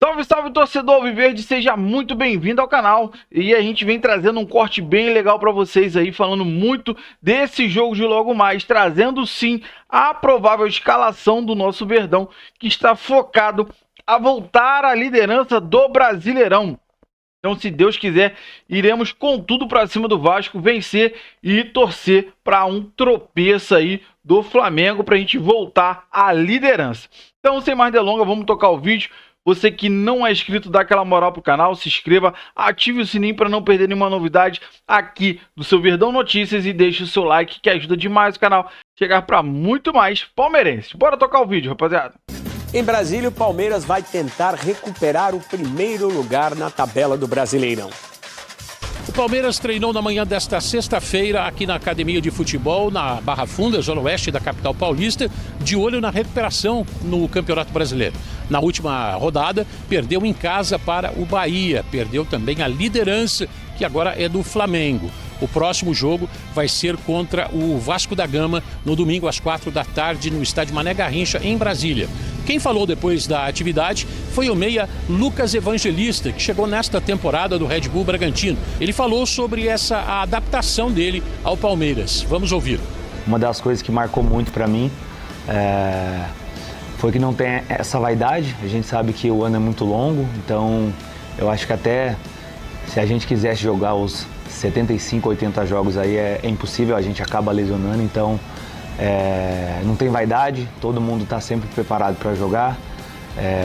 Salve, salve, torcedor alviverde, seja muito bem-vindo ao canal. E a gente vem trazendo um corte bem legal para vocês aí, falando muito desse jogo de logo mais, trazendo sim a provável escalação do nosso Verdão, que está focado a voltar à liderança do Brasileirão. Então, se Deus quiser, iremos com tudo para cima do Vasco, vencer e torcer para um tropeço aí do Flamengo para a gente voltar à liderança. Então, sem mais delongas, vamos tocar o vídeo. Você que não é inscrito, dá aquela moral pro canal, se inscreva, ative o sininho para não perder nenhuma novidade aqui do seu Verdão Notícias e deixe o seu like que ajuda demais o canal a chegar para muito mais palmeirenses. Bora tocar o vídeo, rapaziada. Em Brasília, o Palmeiras vai tentar recuperar o primeiro lugar na tabela do Brasileirão. O Palmeiras treinou na manhã desta sexta-feira aqui na Academia de Futebol, na Barra Funda, zona oeste da capital paulista, de olho na recuperação no Campeonato Brasileiro. Na última rodada, perdeu em casa para o Bahia, perdeu também a liderança, que agora é do Flamengo. O próximo jogo vai ser contra o Vasco da Gama, no domingo às 4 da tarde, no estádio Mané Garrincha, em Brasília. Quem falou depois da atividade foi o meia Lucas Evangelista, que chegou nesta temporada do Red Bull Bragantino. Ele falou sobre essa adaptação dele ao Palmeiras. Vamos ouvir. Uma das coisas que marcou muito para mim foi que não tem essa vaidade. A gente sabe que o ano é muito longo, então eu acho que até se a gente quisesse jogar os 75, 80 jogos aí é impossível, a gente acaba lesionando, então não tem vaidade, todo mundo está sempre preparado para jogar.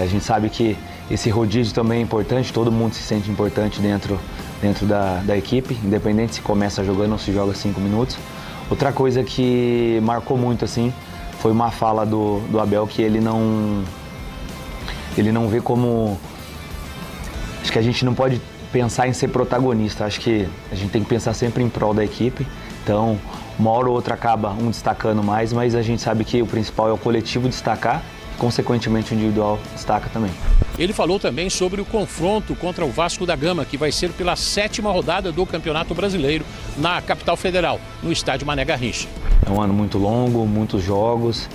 A gente sabe que esse rodízio também é importante, todo mundo se sente importante dentro da equipe, independente se começa jogando ou se joga 5 minutos. Outra coisa que marcou muito assim foi uma fala do Abel, que ele não vê como... Acho que a gente não pode pensar em ser protagonista, acho que a gente tem que pensar sempre em prol da equipe, então uma hora ou outra acaba um destacando mais, mas a gente sabe que o principal é o coletivo destacar, consequentemente o individual destaca também. Ele falou também sobre o confronto contra o Vasco da Gama, que vai ser pela 7ª rodada do Campeonato Brasileiro na capital federal, no estádio Mané Garrincha. É um ano muito longo, muitos jogos,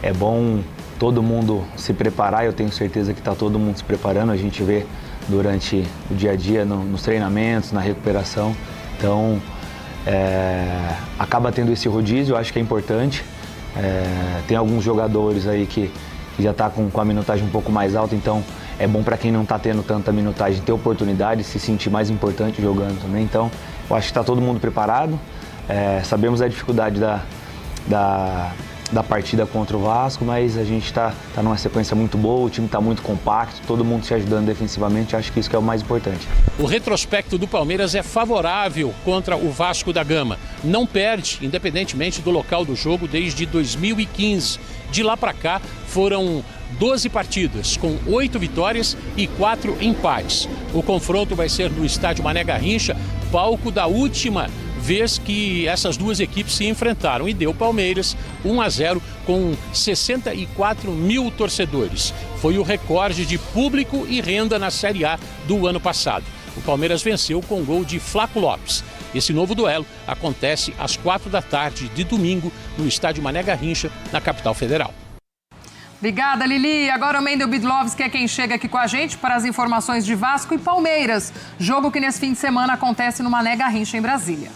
é bom todo mundo se preparar, eu tenho certeza que está todo mundo se preparando, a gente vê durante o dia a dia, nos treinamentos, na recuperação. Então, acaba tendo esse rodízio, eu acho que é importante. Tem alguns jogadores aí que já está com a minutagem um pouco mais alta, então é bom para quem não está tendo tanta minutagem ter oportunidade, se sentir mais importante jogando também. Então, eu acho que está todo mundo preparado. Sabemos a dificuldade da partida contra o Vasco, mas a gente está numa sequência muito boa, o time está muito compacto, todo mundo se ajudando defensivamente, acho que isso que é o mais importante. O retrospecto do Palmeiras é favorável contra o Vasco da Gama. Não perde, independentemente do local do jogo, desde 2015. De lá para cá foram 12 partidas, com 8 vitórias e 4 empates. O confronto vai ser no estádio Mané Garrincha, palco da última vez que essas duas equipes se enfrentaram, e deu Palmeiras 1-0 com 64 mil torcedores. Foi o recorde de público e renda na Série A do ano passado. O Palmeiras venceu com gol de Flaco Lopes. Esse novo duelo acontece às 4 da tarde de domingo no estádio Mané Garrincha, na capital federal. Obrigada, Lili. Agora o Mendel Bidlovski é quem chega aqui com a gente para as informações de Vasco e Palmeiras. Jogo que nesse fim de semana acontece no Mané Garrincha, em Brasília.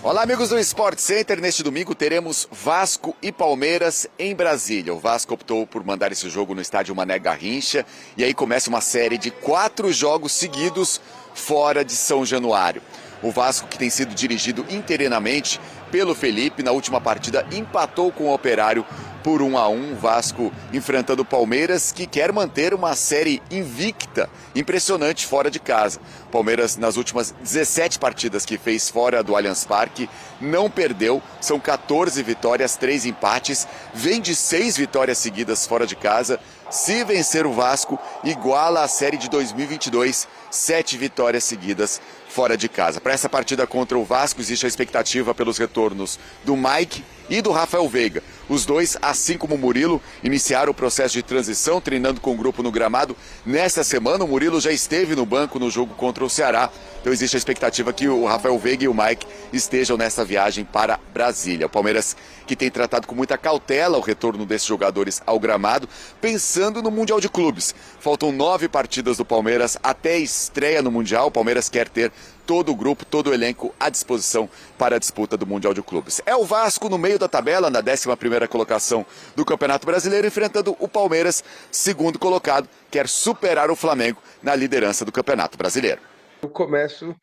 Olá, amigos do Sport Center. Neste domingo teremos Vasco e Palmeiras em Brasília. O Vasco optou por mandar esse jogo no estádio Mané Garrincha e aí começa uma série de 4 jogos seguidos fora de São Januário. O Vasco, que tem sido dirigido interinamente pelo Felipe, na última partida empatou com o Operário por 1-1. Vasco enfrentando o Palmeiras, que quer manter uma série invicta, impressionante, fora de casa. Palmeiras, nas últimas 17 partidas que fez fora do Allianz Parque, não perdeu. São 14 vitórias, 3 empates. Vem de 6 vitórias seguidas fora de casa. Se vencer o Vasco, iguala a série de 2022, 7 vitórias seguidas fora de casa. Para essa partida contra o Vasco, existe a expectativa pelos retornos do Mike e do Rafael Veiga. Os dois, assim como o Murilo, iniciaram o processo de transição, treinando com o grupo no gramado. Nesta semana, o Murilo já esteve no banco no jogo contra o Ceará. Então existe a expectativa que o Rafael Veiga e o Mike estejam nessa viagem para Brasília. O Palmeiras, que tem tratado com muita cautela o retorno desses jogadores ao gramado, pensando no Mundial de Clubes. Faltam 9 partidas do Palmeiras até a estreia no Mundial. O Palmeiras quer ter todo o grupo, todo o elenco à disposição para a disputa do Mundial de Clubes. É o Vasco no meio da tabela, na 11ª colocação do Campeonato Brasileiro, enfrentando o Palmeiras, segundo colocado, quer superar o Flamengo na liderança do Campeonato Brasileiro. Eu começo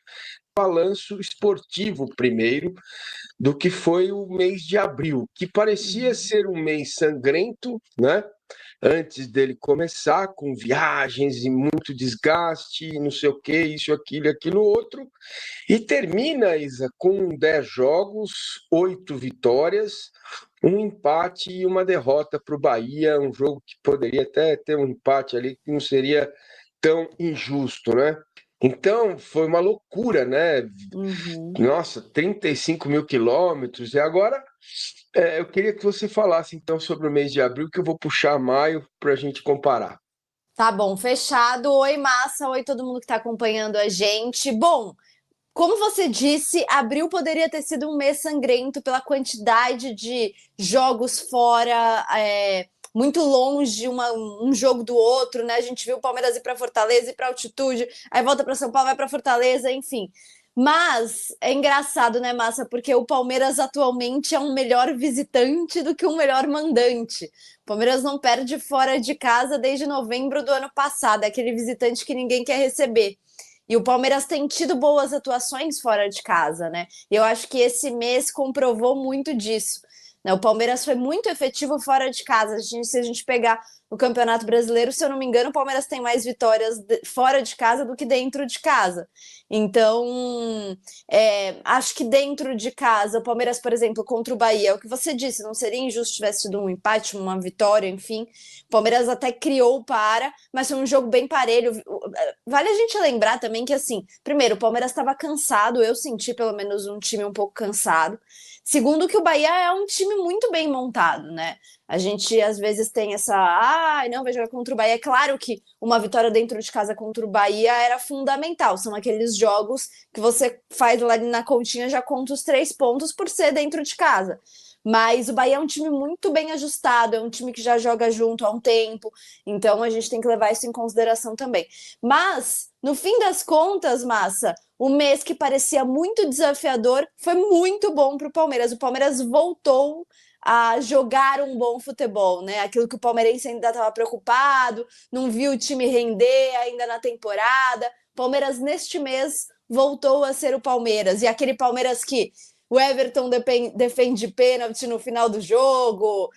balanço esportivo primeiro do que foi o mês de abril, que parecia ser um mês sangrento, né? Antes dele começar, com viagens e muito desgaste, não sei o que, isso, aquilo, aquilo outro, e termina, Isa, com 10 jogos, 8 vitórias, um empate e uma derrota para o Bahia, um jogo que poderia até ter um empate ali, que não seria tão injusto, né? Então, foi uma loucura, né? Nossa, 35 mil quilômetros. E agora, eu queria que você falasse, então, sobre o mês de abril, que eu vou puxar maio para a gente comparar. Tá bom, fechado. Oi, massa. Oi, todo mundo que está acompanhando a gente. Bom, como você disse, abril poderia ter sido um mês sangrento pela quantidade de jogos fora, muito longe um jogo do outro, né? A gente viu o Palmeiras ir para Fortaleza, ir para altitude, aí volta para São Paulo, vai para Fortaleza, enfim. Mas é engraçado, né, Massa? Porque o Palmeiras atualmente é um melhor visitante do que um melhor mandante. O Palmeiras não perde fora de casa desde novembro do ano passado, é aquele visitante que ninguém quer receber. E o Palmeiras tem tido boas atuações fora de casa, né? E eu acho que esse mês comprovou muito disso. O Palmeiras foi muito efetivo fora de casa. Se a gente pegar o Campeonato Brasileiro, se eu não me engano, o Palmeiras tem mais vitórias fora de casa do que dentro de casa. Então, acho que dentro de casa, o Palmeiras, por exemplo, contra o Bahia, é o que você disse, não seria injusto se tivesse tido um empate, uma vitória, enfim. O Palmeiras até criou mas foi um jogo bem parelho. Vale a gente lembrar também que, assim, primeiro, o Palmeiras estava cansado, eu senti pelo menos um time um pouco cansado. Segundo, que o Bahia é um time muito bem montado, né? A gente, às vezes, tem não, vai jogar contra o Bahia. É claro que uma vitória dentro de casa contra o Bahia era fundamental. São aqueles jogos que você faz lá na continha, já conta os 3 pontos por ser dentro de casa. Mas o Bahia é um time muito bem ajustado, é um time que já joga junto há um tempo, então a gente tem que levar isso em consideração também. Mas, no fim das contas, Massa, o mês que parecia muito desafiador foi muito bom para o Palmeiras. O Palmeiras voltou a jogar um bom futebol, né? Aquilo que o palmeirense ainda estava preocupado, não viu o time render ainda na temporada. O Palmeiras, neste mês, voltou a ser o Palmeiras. E aquele Palmeiras que o Everton defende pênalti no final do jogo,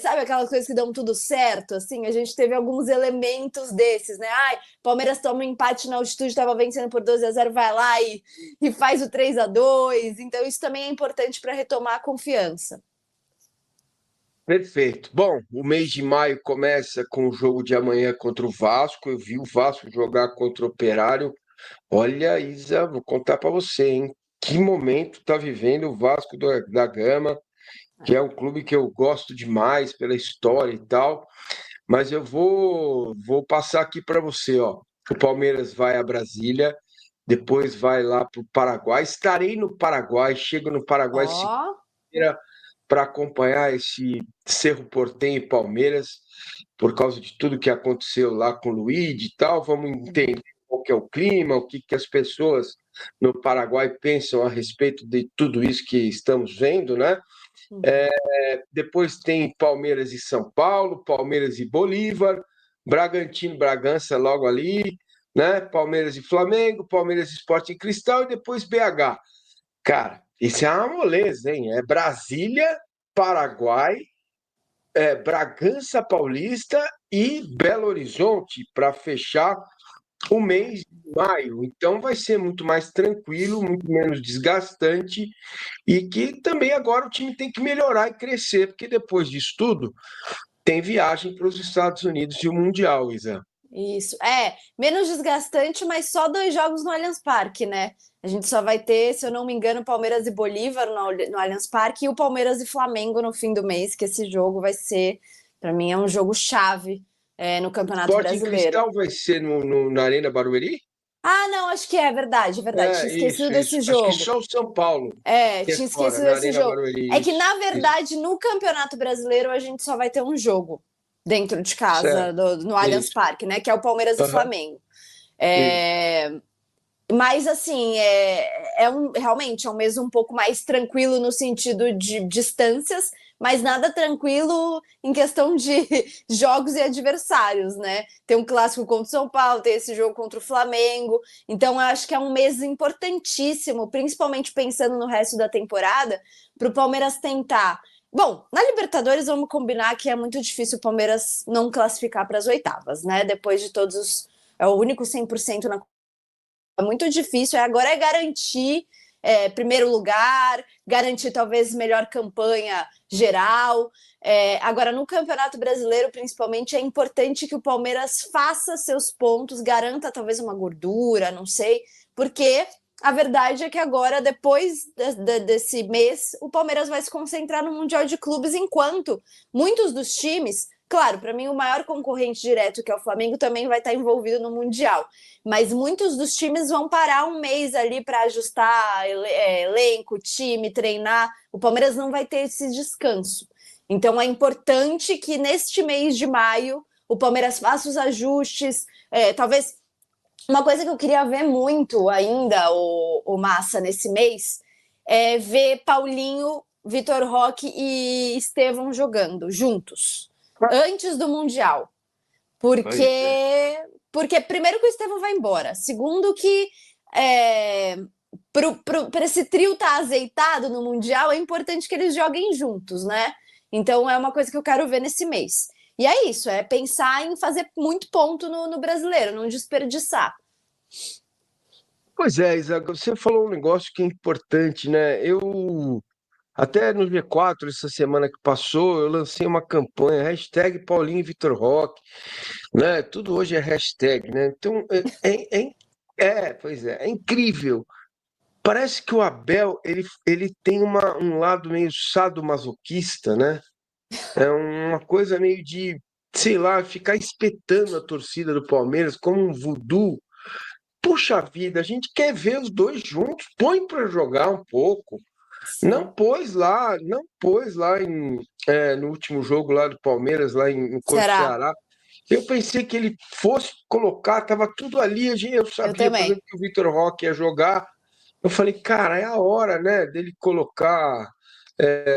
sabe aquelas coisas que dão tudo certo, assim, a gente teve alguns elementos desses, né, Palmeiras toma um empate na altitude, estava vencendo por 2-0, vai lá e faz o 3-2, então isso também é importante para retomar a confiança. Perfeito. Bom, o mês de maio começa com o jogo de amanhã contra o Vasco, eu vi o Vasco jogar contra o Operário. Olha, Isa, vou contar para você, hein? Que momento está vivendo o Vasco da Gama, que é um clube que eu gosto demais pela história e tal, mas eu vou passar aqui para você, ó. O Palmeiras vai a Brasília, depois vai lá para o Paraguai. Estarei no Paraguai, chego no Paraguai segunda-feira para acompanhar esse Cerro Porteño e Palmeiras, por causa de tudo que aconteceu lá com o Luigi e tal. Vamos entender qual que é o clima, o que as pessoas no Paraguai pensam a respeito de tudo isso que estamos vendo, né? Depois tem Palmeiras e São Paulo, Palmeiras e Bolívar, Bragantino e Bragança logo ali, né? Palmeiras e Flamengo, Palmeiras e Sporting Cristal e depois BH. Cara, isso é uma moleza, hein? É Brasília, Paraguai, Bragança Paulista e Belo Horizonte para fechar o mês de maio. Então vai ser muito mais tranquilo, muito menos desgastante e que também agora o time tem que melhorar e crescer, porque depois disso tudo tem viagem para os Estados Unidos e o Mundial, Isa. Isso. É, menos desgastante, mas só 2 jogos no Allianz Parque, né? A gente só vai ter, se eu não me engano, Palmeiras e Bolívar no Allianz Parque e o Palmeiras e Flamengo no fim do mês, que esse jogo vai ser, para mim, é um jogo chave no Campeonato Sporting Brasileiro. Cristal vai ser na Arena Barueri? Ah, não, acho que é verdade, verdade. Tinha esquecido desse Acho que jogo. só o São Paulo que é Tinha fora, esquecido na desse Arena jogo. Barueri. É que, na Isso. verdade, no Campeonato Brasileiro, a gente só vai ter um jogo dentro de casa, Certo. no Allianz Isso. Parque, né? Que é o Palmeiras e Aham. Flamengo. Isso. Mas, assim, realmente é um mês um pouco mais tranquilo no sentido de distâncias, mas nada tranquilo em questão de jogos e adversários, né? Tem um clássico contra o São Paulo, tem esse jogo contra o Flamengo. Então, eu acho que é um mês importantíssimo, principalmente pensando no resto da temporada, para o Palmeiras tentar. Bom, na Libertadores, vamos combinar que é muito difícil o Palmeiras não classificar para as oitavas, né? Depois de todos os. É o único 100% na muito difícil. Agora é garantir primeiro lugar, garantir talvez melhor campanha geral. Agora, no Campeonato Brasileiro, principalmente, é importante que o Palmeiras faça seus pontos, garanta talvez uma gordura, não sei, porque a verdade é que agora, depois desse mês, o Palmeiras vai se concentrar no Mundial de Clubes, enquanto muitos dos times. Claro, para mim o maior concorrente direto, que é o Flamengo, também vai estar envolvido no Mundial. Mas muitos dos times vão parar um mês ali para ajustar elenco, time, treinar. O Palmeiras não vai ter esse descanso. Então é importante que neste mês de maio o Palmeiras faça os ajustes. Talvez uma coisa que eu queria ver muito ainda, o Massa, nesse mês, é ver Paulinho, Vitor Roque e Estevão jogando juntos antes do Mundial. Porque primeiro que o Estevão vai embora, segundo que para esse trio estar azeitado no Mundial, é importante que eles joguem juntos, né? Então é uma coisa que eu quero ver nesse mês. E é isso, é pensar em fazer muito ponto no brasileiro, não desperdiçar. Pois é, Isa, você falou um negócio que é importante, né? Eu até no G4, essa semana que passou, eu lancei uma campanha, hashtag Paulinho e Vitor Roque, né? Tudo hoje é hashtag, né? Então, pois é, é incrível. Parece que o Abel, ele tem um lado meio sadomasoquista, né? É uma coisa meio de, sei lá, ficar espetando a torcida do Palmeiras como um voodoo. Puxa vida, a gente quer ver os dois juntos, põe para jogar um pouco. Não pôs lá no último jogo lá do Palmeiras, lá em Ceará. Eu pensei que ele fosse colocar, tava tudo ali, eu sabia, por exemplo, que o Vitor Roque ia jogar. Eu falei, cara, é a hora, né, dele colocar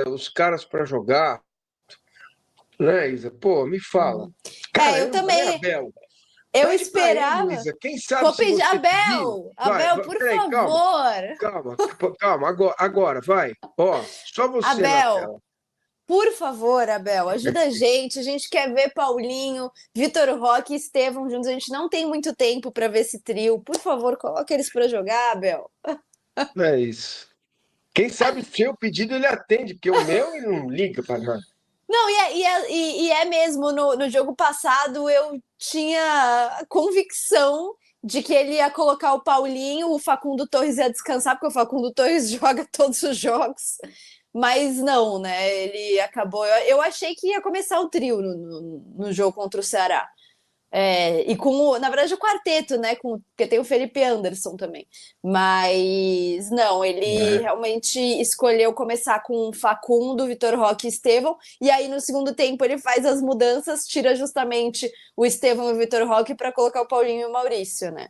os caras para jogar. Né, Isa? Pô, me fala. Caramba, eu também. Abel. Eu Pede esperava. Ele, Isa. Quem sabe Vou se pedir, você Abel, por peraí, favor. Calma, agora, vai. Ó, só você Abel, na tela. Por favor, Abel, ajuda a gente quer ver Paulinho, Vitor Roque e Estevão juntos, a gente não tem muito tempo para ver esse trio, por favor, coloque eles para jogar, Abel. É isso. Quem sabe seu pedido ele atende, porque o meu ele não liga para nada. Não, e é mesmo, no jogo passado eu tinha convicção de que ele ia colocar o Paulinho, o Facundo Torres ia descansar, porque o Facundo Torres joga todos os jogos, mas não, né? Ele acabou. Eu achei que ia começar o trio no jogo contra o Ceará. E na verdade, o quarteto, né? Porque tem o Felipe Anderson também. Mas não, ele realmente escolheu começar com o Facundo, Vitor Roque e Estevão. E aí, no segundo tempo, ele faz as mudanças, tira justamente o Estevão e o Vitor Roque para colocar o Paulinho e o Maurício, né?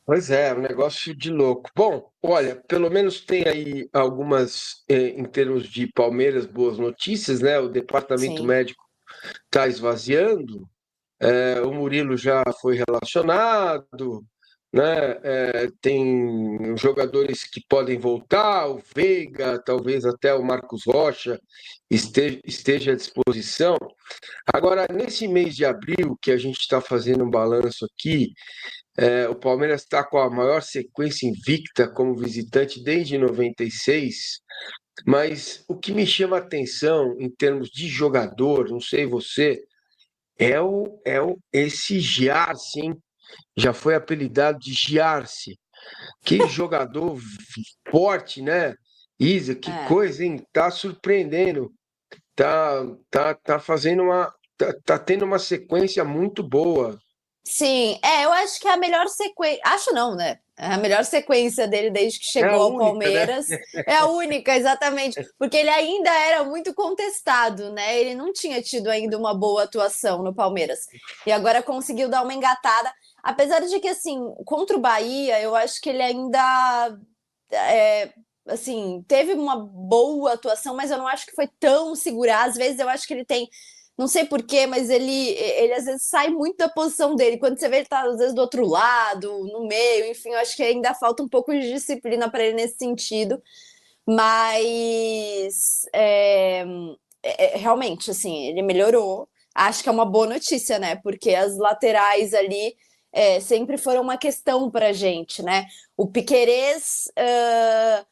Pois é, um negócio de louco. Bom, olha, pelo menos tem aí algumas, em termos de Palmeiras, boas notícias, né? O departamento médico está esvaziando. O Murilo já foi relacionado, né? Tem jogadores que podem voltar, o Veiga, talvez até o Marcos Rocha esteja à disposição. Agora, nesse mês de abril, que a gente está fazendo um balanço aqui, o Palmeiras está com a maior sequência invicta como visitante desde 96, mas o que me chama a atenção em termos de jogador, não sei você, esse Giarce, hein? Já foi apelidado de Giarce. Que jogador forte, né? Isa, que coisa, hein? Tá surpreendendo. Tá fazendo tá tendo uma sequência muito boa. Sim, eu acho que é a melhor sequência. Acho não, né? É a melhor sequência dele desde que É a chegou ao única, né? Palmeiras. É a única, exatamente. Porque ele ainda era muito contestado, né? Ele não tinha tido ainda uma boa atuação no Palmeiras. E agora conseguiu dar uma engatada. Apesar de que, assim, contra o Bahia, eu acho que ele ainda. Assim, teve uma boa atuação, mas eu não acho que foi tão segurar. Às vezes eu acho que ele tem. Não sei porquê, mas ele às vezes sai muito da posição dele. Quando você vê, ele tá às vezes do outro lado, no meio, enfim, eu acho que ainda falta um pouco de disciplina para ele nesse sentido. Mas realmente, assim, ele melhorou. Acho que é uma boa notícia, né? Porque as laterais ali sempre foram uma questão pra gente, né? O Piquerez é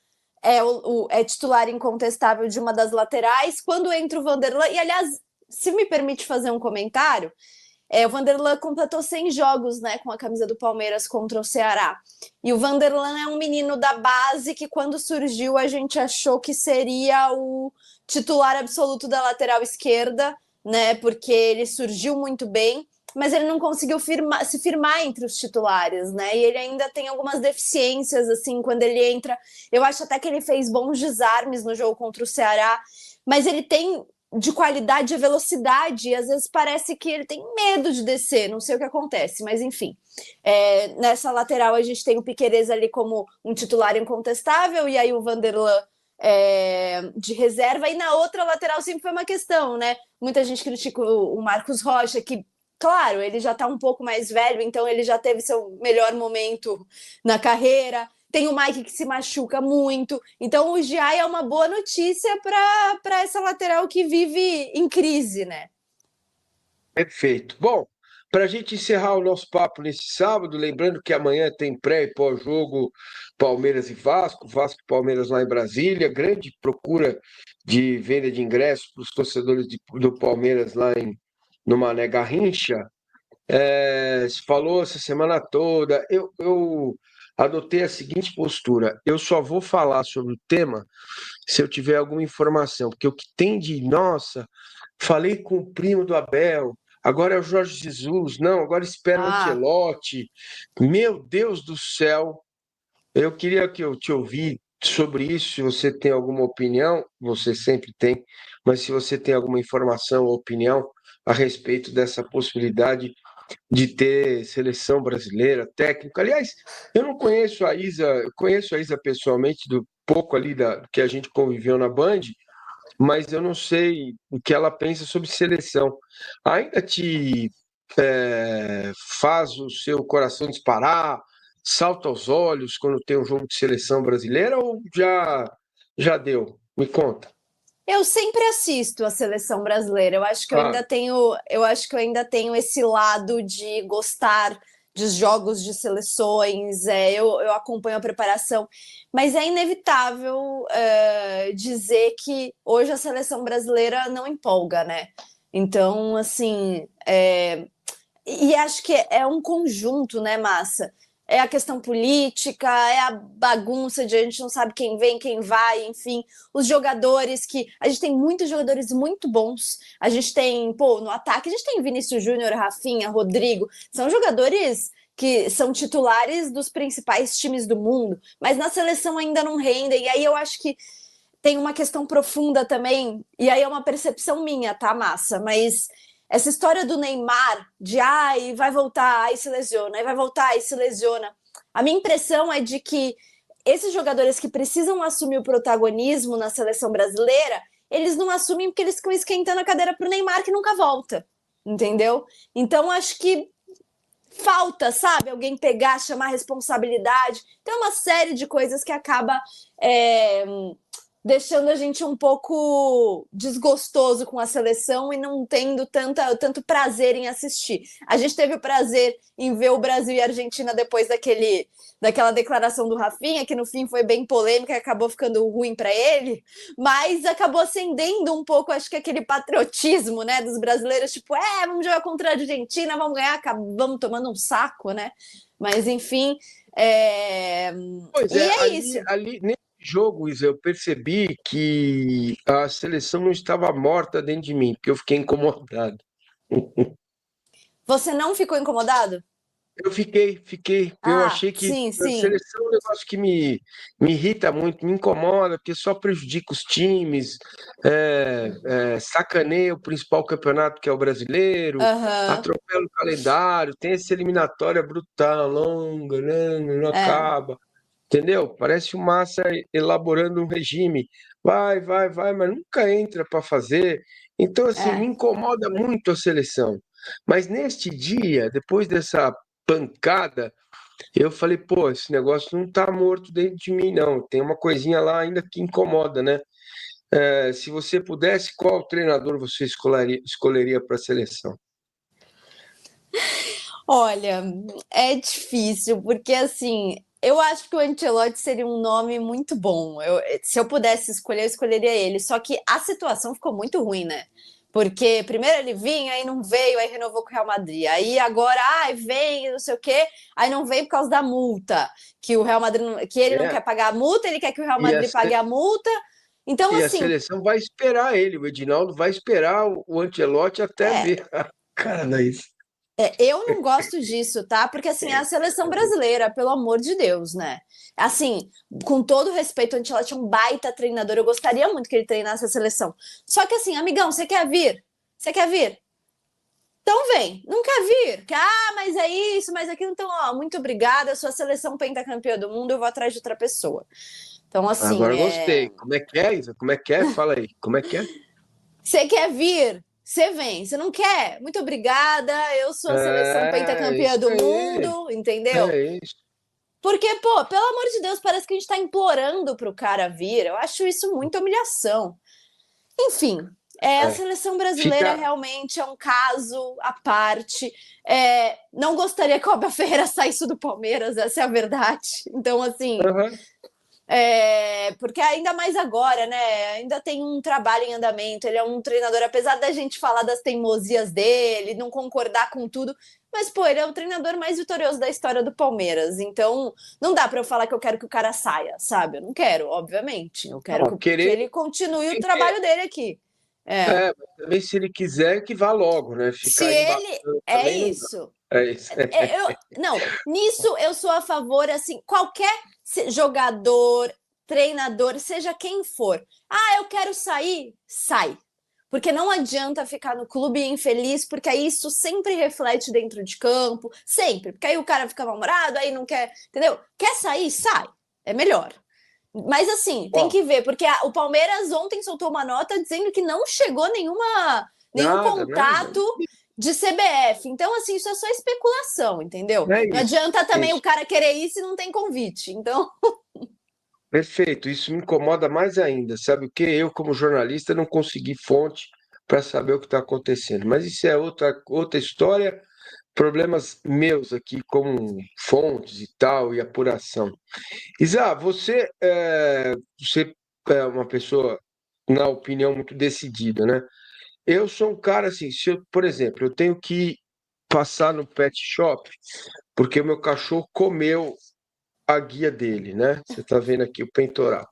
titular incontestável de uma das laterais. Quando entra o Vanderlan, e aliás, se me permite fazer um comentário, o Vanderlan completou 100 jogos, né, com a camisa do Palmeiras contra o Ceará. E o Vanderlan é um menino da base que, quando surgiu, a gente achou que seria o titular absoluto da lateral esquerda, né, porque ele surgiu muito bem, mas ele não conseguiu se firmar entre os titulares, né? E ele ainda tem algumas deficiências, assim, quando ele entra. Eu acho até que ele fez bons desarmes no jogo contra o Ceará, mas ele tem de qualidade e velocidade, e às vezes parece que ele tem medo de descer, não sei o que acontece, mas enfim. Nessa lateral a gente tem o Piquerez ali como um titular incontestável, e aí o Vanderlan de reserva, e na outra lateral sempre foi uma questão, né? Muita gente critica o Marcos Rocha, que, claro, ele já tá um pouco mais velho, então ele já teve seu melhor momento na carreira. Tem o Mike que se machuca muito. Então o Giai é uma boa notícia para essa lateral que vive em crise, né? Perfeito. Bom, para a gente encerrar o nosso papo nesse sábado, lembrando que amanhã tem pré e pós-jogo Palmeiras e Vasco, Vasco e Palmeiras lá em Brasília, grande procura de venda de ingressos para os torcedores do Palmeiras lá no Mané Garrincha. Se falou essa semana toda, eu adotei a seguinte postura: eu só vou falar sobre o tema se eu tiver alguma informação, porque o que tem de, nossa, falei com o primo do Abel, agora é o Jorge Jesus, não, agora espera o Ancelotti. Meu Deus do céu, eu queria que eu te ouvisse sobre isso, se você tem alguma opinião, você sempre tem, mas se você tem alguma informação ou opinião a respeito dessa possibilidade de ter seleção brasileira, técnico. Aliás, eu não conheço a Isa, eu conheço a Isa pessoalmente, do pouco ali que a gente conviveu na Band, mas eu não sei o que ela pensa sobre seleção. Ainda te faz o seu coração disparar, salta aos olhos quando tem um jogo de seleção brasileira, ou já deu? Me conta. Eu sempre assisto a seleção brasileira. Eu acho que eu ainda tenho esse lado de gostar de jogos de seleções. Eu acompanho a preparação, mas é inevitável dizer que hoje a seleção brasileira não empolga, né? Então, assim, e acho que é um conjunto, né, Massa? É a questão política, é a bagunça de a gente não sabe quem vem, quem vai, enfim. Os jogadores que... A gente tem muitos jogadores muito bons. A gente tem, no ataque, a gente tem Vinícius Júnior, Rafinha, Rodrigo. São jogadores que são titulares dos principais times do mundo, mas na seleção ainda não rendem. E aí eu acho que tem uma questão profunda também, e aí é uma percepção minha, tá, Massa? Mas... essa história do Neymar, de vai voltar, aí se lesiona, aí vai voltar, aí se lesiona. A minha impressão é de que esses jogadores que precisam assumir o protagonismo na seleção brasileira, eles não assumem porque eles ficam esquentando a cadeira pro Neymar, que nunca volta, entendeu? Então, acho que falta, sabe? Alguém pegar, chamar a responsabilidade. Tem uma série de coisas que acaba deixando a gente um pouco desgostoso com a seleção e não tendo tanto prazer em assistir. A gente teve o prazer em ver o Brasil e a Argentina depois daquela declaração do Rafinha, que no fim foi bem polêmica e acabou ficando ruim para ele, mas acabou acendendo um pouco, acho que aquele patriotismo, né, dos brasileiros, tipo, vamos jogar contra a Argentina, vamos ganhar, vamos tomando um saco, né? Mas enfim, Pois e é ali, isso. ali nesse jogo, Isa, eu percebi que a seleção não estava morta dentro de mim, porque eu fiquei incomodado. Você não ficou incomodado? Eu fiquei. Eu achei que Sim, a sim. seleção é um negócio que me irrita muito, me incomoda, porque só prejudica os times, sacaneia o principal campeonato, que é o brasileiro, Aham. atropela o calendário, tem essa eliminatória brutal, longa, né, não É, acaba, entendeu? Parece o Massa elaborando um regime. Vai, mas nunca entra para fazer. Então, assim, me é. incomoda muito a seleção. Mas neste dia, depois dessa pancada, eu falei, pô, esse negócio não tá morto dentro de mim, não. Tem uma coisinha lá ainda que incomoda, né? Se você pudesse, qual treinador você escolheria para a seleção? Olha, é difícil, porque assim, eu acho que o Ancelotti seria um nome muito bom. Se eu pudesse escolher, eu escolheria ele. Só que a situação ficou muito ruim, né? Porque primeiro ele vinha, aí não veio, aí renovou com o Real Madrid. Aí agora, vem, não sei o quê, aí não veio por causa da multa, que o Real Madrid, que ele não É, quer pagar a multa, ele quer que o Real e a, Madrid pague se- a multa. Então, e a assim, seleção vai esperar ele, o Edinaldo vai esperar o Ancelotti até é, ver a cara daí. eu não gosto disso, tá? Porque assim, é a seleção brasileira, pelo amor de Deus, né? Assim, com todo respeito, o Ancelotti é um baita treinador. Eu gostaria muito que ele treinasse a seleção. Só que assim, amigão, você quer vir? Você quer vir? Então vem. Não quer vir? Mas é isso, mas aquilo. Então, ó, muito obrigada. Eu sou a seleção pentacampeã do mundo, eu vou atrás de outra pessoa. Então, assim, Agora gostei. Como é que é, Isa? Como é que é? Fala aí. Como é que é? você quer vir? Você vem. Você não quer? Muito obrigada. Eu sou a seleção pentacampeã Isso do aí. mundo, entendeu? É isso. Porque, pô, pelo amor de Deus, parece que a gente tá implorando pro cara vir. Eu acho isso muita humilhação. Enfim, a É. seleção brasileira Fica. realmente é um caso à parte. Não gostaria que o Abel Ferreira saísse do Palmeiras, essa é a verdade. Então, assim, Aham. porque ainda mais agora, né? Ainda tem um trabalho em andamento. Ele é um treinador, apesar da gente falar das teimosias dele, não concordar com tudo, mas pô, ele é o treinador mais vitorioso da história do Palmeiras. Então, não dá para eu falar que eu quero que o cara saia, sabe? Eu não quero, obviamente. Eu quero Não, que querer ele continue o tem que. trabalho dele aqui. É. Mas também se ele quiser, que vá logo, né? Se Ficar ele embaçando é também não dá. isso. É isso. Não, nisso eu sou a favor, assim, qualquer jogador, treinador, seja quem for. Eu quero sair, sai. Porque não adianta ficar no clube infeliz, porque aí isso sempre reflete dentro de campo, sempre. Porque aí o cara fica mal-humorado, aí não quer, entendeu? Quer sair, sai. É melhor. Mas assim, tem Ó, que ver, porque o Palmeiras ontem soltou uma nota dizendo que não chegou nenhum nada. contato de CBF. Então, assim, isso é só especulação, entendeu? É Não isso. adianta É também o isso. cara querer ir se não tem convite. Então, Perfeito. Isso me incomoda mais ainda. Sabe o quê? Eu, como jornalista, não consegui fonte para saber o que está acontecendo. Mas isso é outra história. Problemas meus aqui, como fontes e tal, e apuração. Isa, você é uma pessoa, na opinião, muito decidida, né? Eu sou um cara assim, se eu, por exemplo, eu tenho que passar no pet shop porque o meu cachorro comeu a guia dele, né? Você tá vendo aqui o peitoral.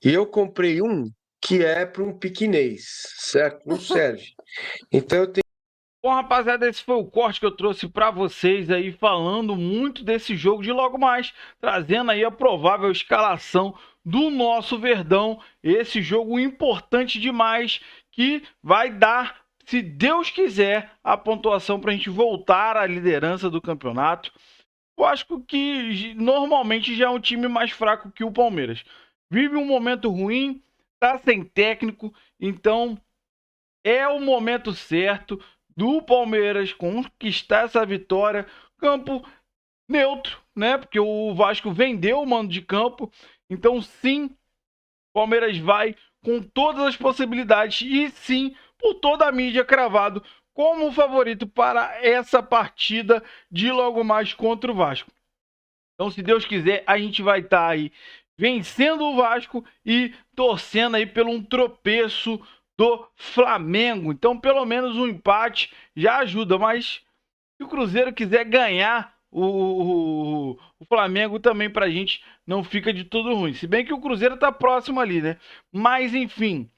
E eu comprei um que é para um piquinês, certo? Não serve. Então eu tenho. Bom, rapaziada, esse foi o corte que eu trouxe para vocês aí, falando muito desse jogo de logo mais, trazendo aí a provável escalação do nosso Verdão. Esse jogo importante demais que vai dar, se Deus quiser, a pontuação para a gente voltar à liderança do campeonato. Eu acho que normalmente já é um time mais fraco que o Palmeiras. Vive um momento ruim, tá sem técnico, então é o momento certo do Palmeiras conquistar essa vitória. Campo neutro, né? Porque o Vasco vendeu o mando de campo. Então, sim, Palmeiras vai com todas as possibilidades e sim, por toda a mídia, cravado como favorito para essa partida de logo mais contra o Vasco. Então, se Deus quiser, a gente vai estar aí vencendo o Vasco e torcendo aí pelo um tropeço do Flamengo. Então, pelo menos um empate já ajuda, mas se o Cruzeiro quiser ganhar o Flamengo também, pra gente não fica de tudo ruim. Se bem que o Cruzeiro tá próximo ali, né? Mas, enfim,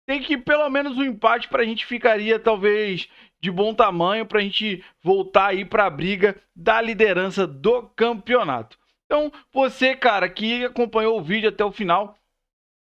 tem que pelo menos um empate pra gente ficaria talvez de bom tamanho pra gente voltar aí pra briga da liderança do campeonato. Então, você, cara, que acompanhou o vídeo até o final,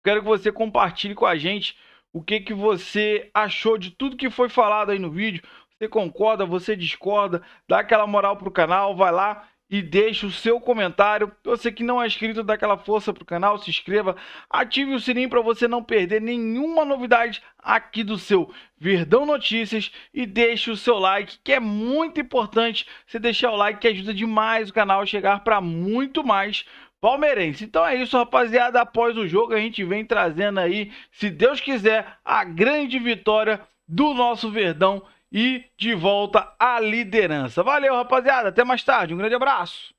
quero que você compartilhe com a gente o que você achou de tudo que foi falado aí no vídeo. Você concorda, você discorda, dá aquela moral pro canal, vai lá e deixa o seu comentário. Você que não é inscrito, dá aquela força pro canal, se inscreva, ative o sininho para você não perder nenhuma novidade aqui do seu Verdão Notícias e deixe o seu like, que é muito importante você deixar o like, que ajuda demais o canal a chegar para muito mais palmeirense. Então é isso, rapaziada. Após o jogo a gente vem trazendo aí, se Deus quiser, a grande vitória do nosso Verdão e de volta à liderança. Valeu, rapaziada. Até mais tarde. Um grande abraço.